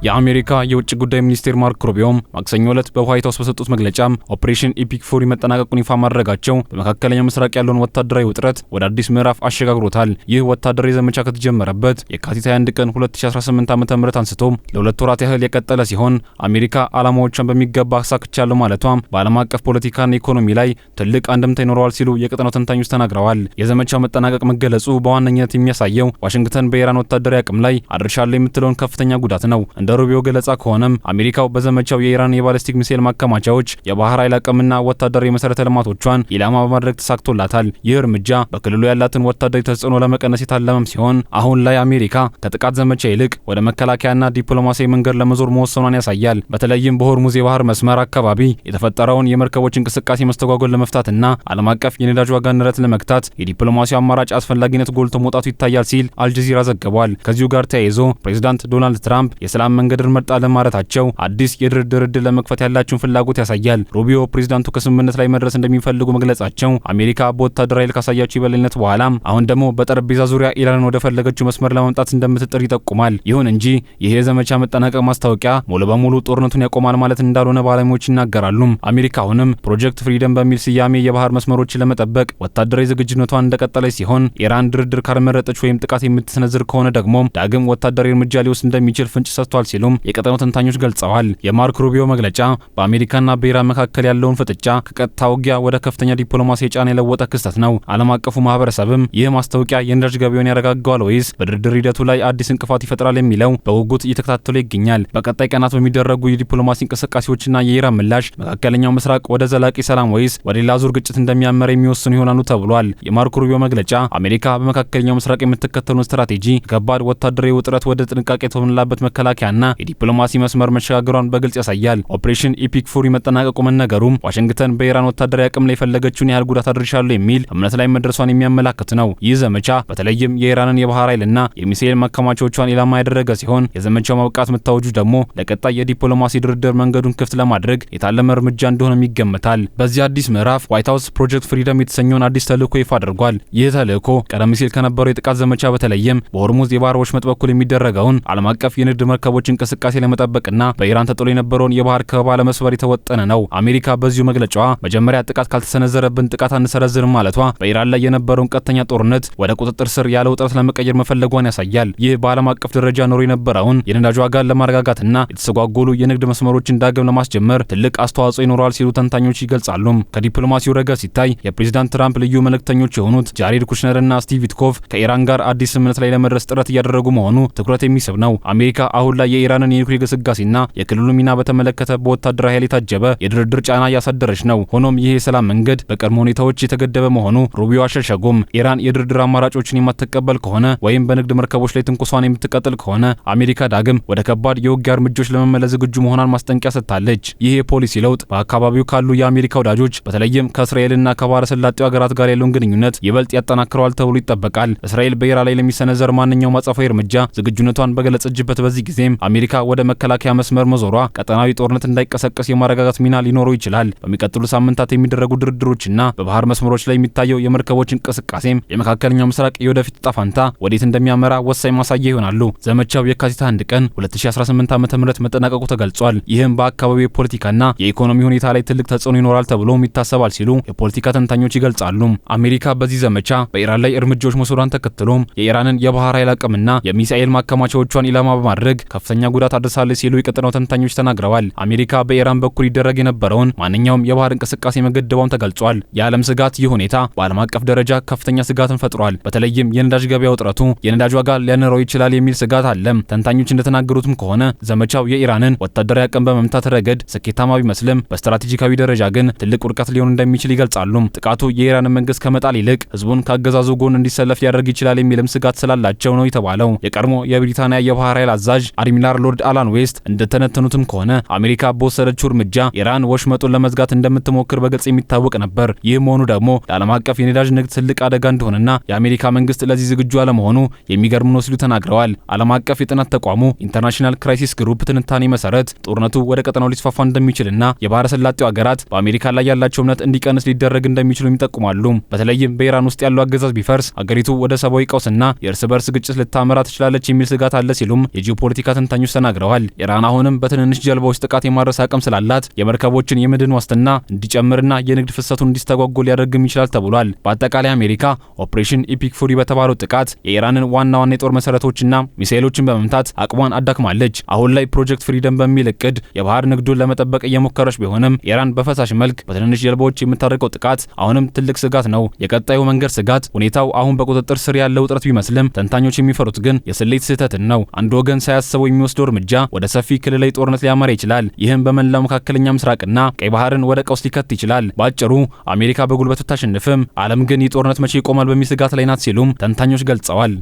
የአሜሪካ የውጭ ጉዳይ ሚኒስቴር ማርክ ሩቢዮ ማክሰኞ ዕለት በዋይት ሃውስ በሰጡት መግለጫ ኦፕሬሽን ኢፒክ ፉሪ መጠናቀቁን ይፋ ማድረጋቸው በመካከለኛው ምስራቅ ያለውን ወታደራዊ ውጥረት ወደ አዲስ ምዕራፍ አሸጋግሮታል። ይህ ወታደራዊ ዘመቻ ከተጀመረበት የካቲት 21 ቀን 2018 ዓ.ም አንስቶ ለሁለት ወራት ያህል የቀጠለ ሲሆን አሜሪካ ዓላማዎቿን በሚገባ አሳክቻለሁ ማለቷ በዓለም አቀፍ ፖለቲካና ኢኮኖሚ ላይ ትልቅ አንድምታ ይኖረዋል ሲሉ የቀጠናው ተንታኞች ተናግረዋል። የዘመቻው መጠናቀቅ መገለጹ በዋነኝነት የሚያሳየው ዋሽንግተን በኢራን ወታደራዊ አቅም ላይ አድርሻለሁ የምትለውን ከፍተኛ ጉዳት ነው። እንደ ሩቢዮ ገለጻ ከሆነም አሜሪካው በዘመቻው የኢራን የባሊስቲክ ሚሳኤል ማከማቻዎች፣ የባህር ኃይል አቅምና ወታደራዊ መሰረተ ልማቶቿን ኢላማ በማድረግ ተሳክቶላታል። ይህ እርምጃ በክልሉ ያላትን ወታደራዊ ተጽዕኖ ለመቀነስ የታለመም ሲሆን አሁን ላይ አሜሪካ ከጥቃት ዘመቻ ይልቅ ወደ መከላከያና ዲፕሎማሲያዊ መንገድ ለመዞር መወሰኗን ያሳያል። በተለይም በሆርሙዝ የባህር መስመር አካባቢ የተፈጠረውን የመርከቦች እንቅስቃሴ መስተጓጎል ለመፍታትና ዓለም አቀፍ የነዳጅ ዋጋ ንረት ለመግታት የዲፕሎማሲያዊ አማራጭ አስፈላጊነት ጎልቶ መውጣቱ ይታያል ሲል አልጀዚራ ዘግቧል። ከዚሁ ጋር ተያይዞ ፕሬዝዳንት ዶናልድ ትራምፕ የሰላም መንገድን መርጣለን ማለታቸው አዲስ የድርድር ዕድል ለመክፈት ያላቸውን ፍላጎት ያሳያል። ሩቢዮ ፕሬዝዳንቱ ከስምምነት ላይ መድረስ እንደሚፈልጉ መግለጻቸው አሜሪካ በወታደራዊ ኃይል ካሳያቸው የበላይነት በኋላ አሁን ደግሞ በጠረጴዛ ዙሪያ ኢራንን ወደ ፈለገችው መስመር ለማምጣት እንደምትጥር ይጠቁማል። ይሁን እንጂ ይህ የዘመቻ መጠናቀቅ ማስታወቂያ ሙሉ በሙሉ ጦርነቱን ያቆማል ማለት እንዳልሆነ ባለሙያዎች ይናገራሉ። አሜሪካ አሁንም ፕሮጀክት ፍሪደም በሚል ስያሜ የባህር መስመሮችን ለመጠበቅ ወታደራዊ ዝግጁነቷን እንደቀጠለች ሲሆን ኢራን ድርድር ካልመረጠች ወይም ጥቃት የምትሰነዝር ከሆነ ደግሞ ዳግም ወታደራዊ እርምጃ ሊወስድ እንደሚችል ፍንጭ ሰጥቷል ሲሉም የቀጠናው ተንታኞች ገልጸዋል። የማርክ ሩቢዮ መግለጫ በአሜሪካና በኢራን መካከል ያለውን ፍጥጫ ከቀጥታ ውጊያ ወደ ከፍተኛ ዲፕሎማሲያዊ ጫና የለወጠ ክስተት ነው። ዓለም አቀፉ ማህበረሰብም ይህ ማስታወቂያ የነዳጅ ገበያውን ያረጋጋዋል ወይስ በድርድር ሂደቱ ላይ አዲስ እንቅፋት ይፈጥራል የሚለው በጉጉት እየተከታተሉ ይገኛል። በቀጣይ ቀናት በሚደረጉ የዲፕሎማሲ እንቅስቃሴዎችና የኢራን ምላሽ መካከለኛው ምስራቅ ወደ ዘላቂ ሰላም ወይስ ወደ ሌላ ዙር ግጭት እንደሚያመራ የሚወስኑ ይሆናሉ ተብሏል። የማርክ ሩቢዮ መግለጫ አሜሪካ በመካከለኛው ምስራቅ የምትከተሉን ስትራቴጂ ከባድ ወታደራዊ ውጥረት ወደ ጥንቃቄ የተሞላበት መከላከያና የዲፕሎማሲ መስመር መሸጋገሯን በግልጽ ያሳያል። ኦፕሬሽን ኢፒክ ፉሪ መጠናቀቁ መነገሩም ዋሽንግተን በኢራን ወታደራዊ አቅም ላይ የፈለገችውን ያህል ጉዳት አድርሻለሁ የሚል እምነት ላይ መድረሷን የሚያመላክት ነው። ይህ ዘመቻ በተለይም የኢራንን የባህር ኃይልና የሚሳኤል ማከማቻዎቿን ኢላማ ያደረገ ሲሆን የዘመቻው ማብቃት መታወጁ ደግሞ ለቀጣይ የዲፕሎማሲ ድርድር መንገዱን ክፍት ለማድረግ የታለመ እርምጃ እንደሆነም ይገመታል። በዚህ አዲስ ምዕራፍ ዋይት ሃውስ ፕሮጀክት ፍሪደም የተሰኘውን አዲስ ተልዕኮ ይፋ አድርጓል። ይህ ተልዕኮ ቀደም ሲል ከነበረው የጥቃት ዘመቻ በተለይም በሆርሙዝ የባህር ወሽመጥ በኩል የሚደረገውን ዓለም አቀፍ የንግድ መርከቦች እንቅስቃሴ ለመጠበቅና በኢራን ተጥሎ የነበረውን የባህር ከበባ ለመስበር የተወጠነ ነው። አሜሪካ በዚሁ መግለጫዋ መጀመሪያ ጥቃት ካልተሰነዘረብን ጥቃት አንሰረዝርም ማለቷ በኢራን ላይ የነበረውን ቀጥተኛ ጦርነት ወደ ቁጥጥር ስር ያለ ውጥረት ለመቀየር መፈለጓን ያሳያል። ይህ በዓለም አቀፍ ደረጃ ኖሮ የነበረውን የነዳጅ ዋጋን ለማረጋጋትና የተስተጓጎሉ የንግድ መስመሮችን ዳግም ለማስጀመር ትልቅ አስተዋጽኦ ይኖረዋል ሲሉ ተንታኞች ይገልጻሉ። ከዲፕሎማሲው ረገድ ሲታይ የፕሬዝዳንት ትራምፕ ልዩ መልእክተኞች የሆኑት ጃሬድ ኩሽነርና ስቲቭ ዊትኮቭ ከኢራን ጋር አዲስ ስምምነት ላይ ለመድረስ ጥረት እያደረጉ መሆኑ ትኩረት የሚስብ ነው። አሜሪካ አሁን ላይ የኢራንን የኒውክሌር ግስጋሴና የክልሉ ሚና በተመለከተ በወታደራዊ ኃይል የታጀበ የድርድር ጫና እያሳደረች ነው። ሆኖም ይህ የሰላም መንገድ በቀድሞ ሁኔታዎች የተገደበ መሆኑ ሩቢዮ አሸሸጉም። ኢራን የድርድር አማራጮችን የማትቀበል ከሆነ ወይም በንግድ መርከቦች ላይ ትንኮሷን የምትቀጥል ከሆነ አሜሪካ ዳግም ወደ ከባድ የውጊያ እርምጃዎች ለመመለስ ዝግጁ መሆኗን ማስጠንቀቂያ ሰጥታለች። ይህ የፖሊሲ ለውጥ በአካባቢው ካሉ የአሜሪካ ወዳጆች በተለይም ከእስራኤልና ከባህረ ሰላጤው ሀገራት ጋር ያለውን ግንኙነት ይበልጥ ያጠናክረዋል ተብሎ ይጠበቃል። እስራኤል በኢራን ላይ ለሚሰነዘር ማንኛውም አጸፋዊ እርምጃ ዝግጁነቷን በገለጸችበት በዚህ ጊዜም አሜሪካ ወደ መከላከያ መስመር መዞሯ ቀጠናዊ ጦርነት እንዳይቀሰቀስ የማረጋጋት ሚና ሊኖረው ይችላል። በሚቀጥሉ ሳምንታት የሚደረጉ ድርድሮችና በባህር መስመሮች ላይ የሚታየው የመርከቦች እንቅስቃሴም የመካከለኛው ምስራቅ የወደፊት ዕጣ ፈንታ ወዴት እንደሚያመራ ወሳኝ ማሳያ ይሆናሉ። ዘመቻው የካቲት 1 ቀን 2018 ዓ.ም መጠናቀቁ ተገልጿል። ይህም በአካባቢው የፖለቲካና የኢኮኖሚ ሁኔታ ላይ ትልቅ ተጽዕኖ ይኖራል ተብሎም ይታሰባል ሲሉ የፖለቲካ ተንታኞች ይገልጻሉ። አሜሪካ በዚህ ዘመቻ በኢራን ላይ እርምጃዎች መውሰዷን ተከትሎም የኢራንን የባህር ኃይል አቅምና የሚሳኤል ማከማቻዎቿን ኢላማ በማድረግ ከፍተኛ ጉዳት አድርሳለች ሲሉ የቀጠናው ተንታኞች ተናግረዋል። አሜሪካ በኢራን በኩል ይደረግ የነበረውን ማንኛውም የባህር እንቅስቃሴ መገደቧም ተገልጿል። የዓለም ስጋት ይህ ሁኔታ በዓለም አቀፍ ደረጃ ከፍተኛ ስጋትን ፈጥሯል። በተለይም የነዳጅ ገበያ ውጥረቱ የነዳጅ ዋጋ ሊያነረው ይችላል የሚል ስጋት አለ። ተንታኞች እንደተናገሩትም ከሆነ ዘመቻው የኢራንን ወታደራዊ አቅም በመምታት ረገድ ስኬታማ ቢመስልም በስትራቴጂካዊ ደረጃ ግን ትልቅ ውድቀት ሊሆን እንደሚችል ይገልጻሉ። ጥቃቱ የኢራንን መንግስት ከመጣል ይልቅ ህዝቡን ካገዛዙ ጎን እንዲሰለፍ ሊያደርግ ይችላል የሚልም ስጋት ስላላቸው ነው የተባለው። የቀድሞ የብሪታንያ የባህር ኃይል አዛዥ አድሚራል ሎርድ አላን ዌስት እንደተነተኑትም ከሆነ አሜሪካ በወሰደችው እርምጃ ኢራን ወሽመጡን ለመዝጋት እንደምትሞክር በግልጽ የሚታወቅ ነበር። ይህ መሆኑ ደግሞ ለዓለም አቀፍ የነዳጅ ንግድ ትልቅ አደጋ እንደሆነና የአሜሪካ መንግስት ለዚህ ዝግጁ አለመሆኑ የሚገርም ነው ሲሉ ተናግረዋል። ዓለም አቀፍ የጥናት ተቋሙ ኢንተርናሽናል ክራይሲስ ግሩፕ ትንታኔ መሰረት ጦርነቱ ወደ ቀጠናው ሊስፋፋ እንደሚችልና የባህረ ሰላጤው ሀገራት በአሜሪካ ላይ ያላቸው እምነት እንዲቀንስ ሊደረግ እንደሚችሉ ይጠቁማሉ። በተለይም በኢራን ውስጥ ያለው አገዛዝ ቢፈርስ አገሪቱ ወደ ሰብአዊ ቀውስና የእርስ በርስ ግጭት ልታመራ ትችላለች የሚል ስጋት አለ ሲሉም የጂኦፖለቲካ ተንታኞች ተንታኞች ተናግረዋል። ኢራን አሁንም በትንንሽ ጀልባዎች ጥቃት የማድረስ አቅም ስላላት የመርከቦችን የመድን ዋስትና እንዲጨምርና የንግድ ፍሰቱን እንዲስተጓጎል ሊያደርግም ይችላል ተብሏል። በአጠቃላይ አሜሪካ ኦፕሬሽን ኢፒክ ፉሪ በተባለው ጥቃት የኢራንን ዋና የጦር መሰረቶችና ሚሳኤሎችን በመምታት አቅሟን አዳክማለች። አሁን ላይ ፕሮጀክት ፍሪደም በሚል እቅድ የባህር ንግዱን ለመጠበቅ እየሞከረች ቢሆንም ኢራን በፈሳሽ መልክ በትንንሽ ጀልባዎች የምታደርገው ጥቃት አሁንም ትልቅ ስጋት ነው። የቀጣዩ መንገድ ስጋት ሁኔታው አሁን በቁጥጥር ስር ያለው ውጥረት ቢመስልም ተንታኞች የሚፈሩት ግን የስሌት ስህተትን ነው። አንድ ወገን ሳያስበው የሚወስደው እርምጃ ወደ ሰፊ ክልላዊ ጦርነት ሊያመራ ይችላል። ይህም በመላው መካከለኛ ምስራቅና ቀይ ባህርን ወደ ቀውስ ሊከት ይችላል። ባጭሩ አሜሪካ በጉልበት ብታሸንፍም ዓለም ግን ይህ ጦርነት መቼ ይቆማል በሚል ስጋት ላይ ናት ሲሉም ተንታኞች ገልጸዋል።